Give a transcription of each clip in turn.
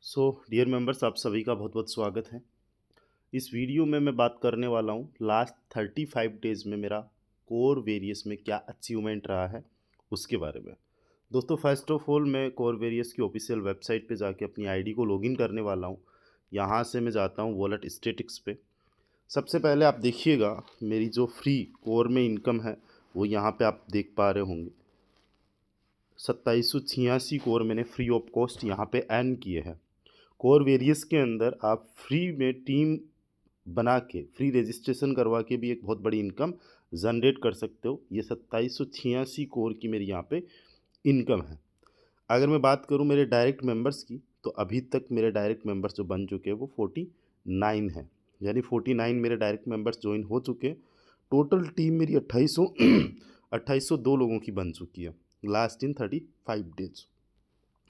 Dear members, आप सभी का बहुत बहुत स्वागत है। इस वीडियो में मैं बात करने वाला हूँ लास्ट 35 डेज़ में मेरा कोर वेरियस में क्या अचीवमेंट रहा है उसके बारे में। दोस्तों, फर्स्ट ऑफ ऑल मैं कोर वेरियस की ऑफिशियल वेबसाइट पे जाके अपनी आईडी को लॉगिन करने वाला हूँ। यहाँ से मैं जाता हूँ वॉलेट स्टेटिक्स पे। सबसे पहले आप देखिएगा मेरी जो फ्री कोर में इनकम है वो यहाँ पे आप देख पा रहे होंगे। 2786 कोर मैंने फ्री ऑफ कॉस्ट यहाँ पे अर्न किए हैं। कोर वेरियस के अंदर आप फ्री में टीम बना के फ्री रजिस्ट्रेशन करवा के भी एक बहुत बड़ी इनकम जनरेट कर सकते हो। ये 2786 कोर की मेरी यहाँ पे इनकम है। अगर मैं बात करूँ मेरे डायरेक्ट मेंबर्स की, तो अभी तक मेरे डायरेक्ट मेंबर्स जो बन चुके हैं वो 49 है। यानी 49 मेरे डायरेक्ट मेंबर्स ज्वाइन हो चुके हैं। टोटल टीम मेरी 2802 लोगों की बन चुकी है लास्ट इन 35 डेज।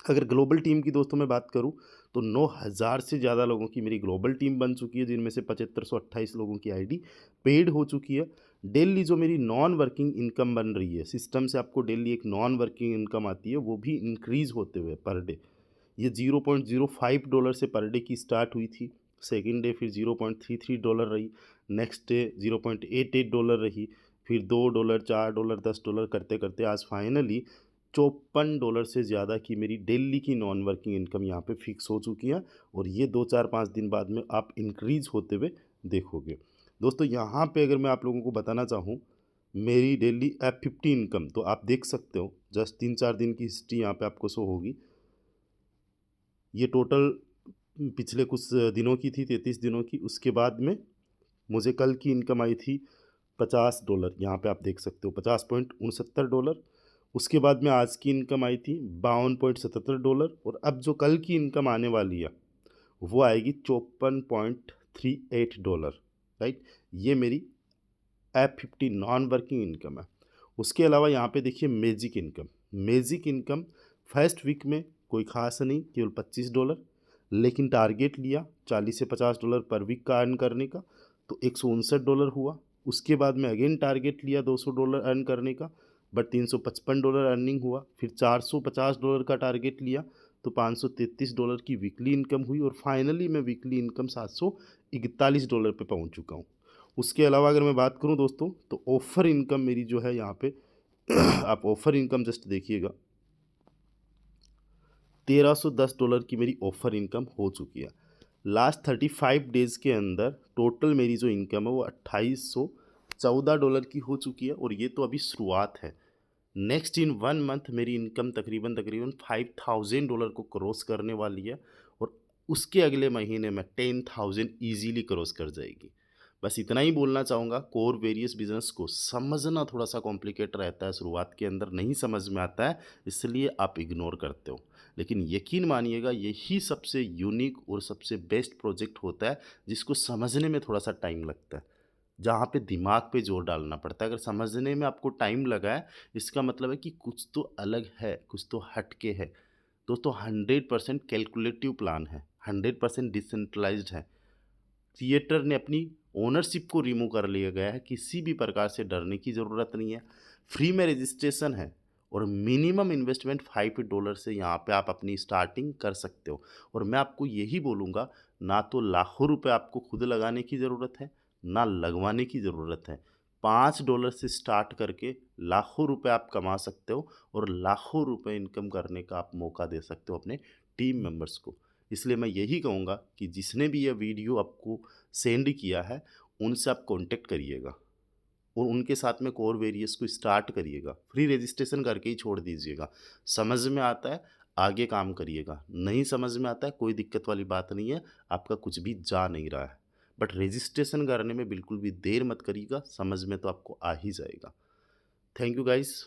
अगर ग्लोबल टीम की दोस्तों मैं बात करूं तो 9000 से ज़्यादा लोगों की मेरी ग्लोबल टीम बन चुकी है, जिनमें से 7528 लोगों की आईडी पेड हो चुकी है। डेली जो मेरी नॉन वर्किंग इनकम बन रही है, सिस्टम से आपको डेली एक नॉन वर्किंग इनकम आती है, वो भी इंक्रीज़ होते हुए पर डे ये $0.05 से पर डे की स्टार्ट हुई थी। सेकेंड डे फिर $0.33 रही, नेक्स्ट डे $0.88 रही, फिर $2, $4, $10 करते करते आज फाइनली $54 से ज़्यादा की मेरी डेली की नॉन वर्किंग इनकम यहाँ पे फिक्स हो चुकी है। और ये 2 4 5 दिन बाद में आप इंक्रीज़ होते हुए देखोगे। दोस्तों, यहाँ पे अगर मैं आप लोगों को बताना चाहूँ मेरी डेली F50 इनकम, तो आप देख सकते हो जस्ट 3 4 दिन की हिस्ट्री यहाँ पे आपको शो होगी। ये टोटल पिछले कुछ दिनों की थी, 33 दिनों की। उसके बाद में मुझे कल की इनकम आई थी $50, यहाँ पे आप देख सकते हो $50.69। उसके बाद में आज की इनकम आई थी $52.77। और अब जो कल की इनकम आने वाली है वो आएगी $54.38। राइट, ये मेरी F50 नॉन वर्किंग इनकम है। उसके अलावा यहाँ पे देखिए मैजिक इनकम फर्स्ट वीक में कोई ख़ास नहीं, केवल $25। लेकिन टारगेट लिया $40 से $50 पर वीक का अर्न करने का, तो $159 हुआ। उसके बाद में अगेन टारगेट लिया $200 अर्न करने का, बट $355 अर्निंग हुआ। फिर $450 का टारगेट लिया तो $533 की वीकली इनकम हुई। और फाइनली मैं वीकली इनकम $741 पे पहुंच चुका हूं। उसके अलावा अगर मैं बात करूं दोस्तों, तो ऑफ़र इनकम मेरी जो है यहाँ पे आप ऑफ़र इनकम जस्ट देखिएगा, $1310 की मेरी ऑफ़र इनकम हो चुकी है। लास्ट 35 डेज़ के अंदर टोटल मेरी जो इनकम है वो $2814 की हो चुकी है। और ये तो अभी शुरुआत है। नेक्स्ट इन 1 मंथ मेरी इनकम तकरीबन तकरीबन $5000 को क्रॉस करने वाली है। और उसके अगले महीने में 10,000 ईजीली क्रॉस कर जाएगी। बस इतना ही बोलना चाहूँगा। कोर वेरियस बिजनेस को समझना थोड़ा सा कॉम्प्लिकेट रहता है, शुरुआत के अंदर नहीं समझ में आता है, इसलिए आप इग्नोर करते हो। लेकिन यकीन मानिएगा यही सबसे यूनिक और सबसे बेस्ट प्रोजेक्ट होता है जिसको समझने में थोड़ा सा टाइम लगता है, जहाँ पे दिमाग पे जोर डालना पड़ता है। अगर समझने में आपको टाइम लगा है, इसका मतलब है कि कुछ तो अलग है, कुछ तो हटके है। दोस्तों, 100% कैलकुलेटिव प्लान है, 100% डिसेंट्रलाइज्ड है। थिएटर ने अपनी ओनरशिप को रिमूव कर लिया गया है, किसी भी प्रकार से डरने की ज़रूरत नहीं है। फ्री में रजिस्ट्रेशन है और मिनिमम इन्वेस्टमेंट $5 से यहाँ पे आप अपनी स्टार्टिंग कर सकते हो। और मैं आपको यही बोलूँगा, ना तो लाखों रुपए आपको खुद लगाने की ज़रूरत है, ना लगवाने की ज़रूरत है। $5 से स्टार्ट करके लाखों रुपए आप कमा सकते हो और लाखों रुपए इनकम करने का आप मौका दे सकते हो अपने टीम मेंबर्स को। इसलिए मैं यही कहूँगा कि जिसने भी यह वीडियो आपको सेंड किया है, उनसे आप कांटेक्ट करिएगा और उनके साथ में कोर वेरियस को स्टार्ट करिएगा। फ्री रजिस्ट्रेशन करके ही छोड़ दीजिएगा। समझ में आता है, आगे काम करिएगा। नहीं समझ में आता है, कोई दिक्कत वाली बात नहीं है, आपका कुछ भी जा नहीं रहा है। बट रजिस्ट्रेशन करने में बिल्कुल भी देर मत करिएगा, समझ में तो आपको आ ही जाएगा। Thank you guys.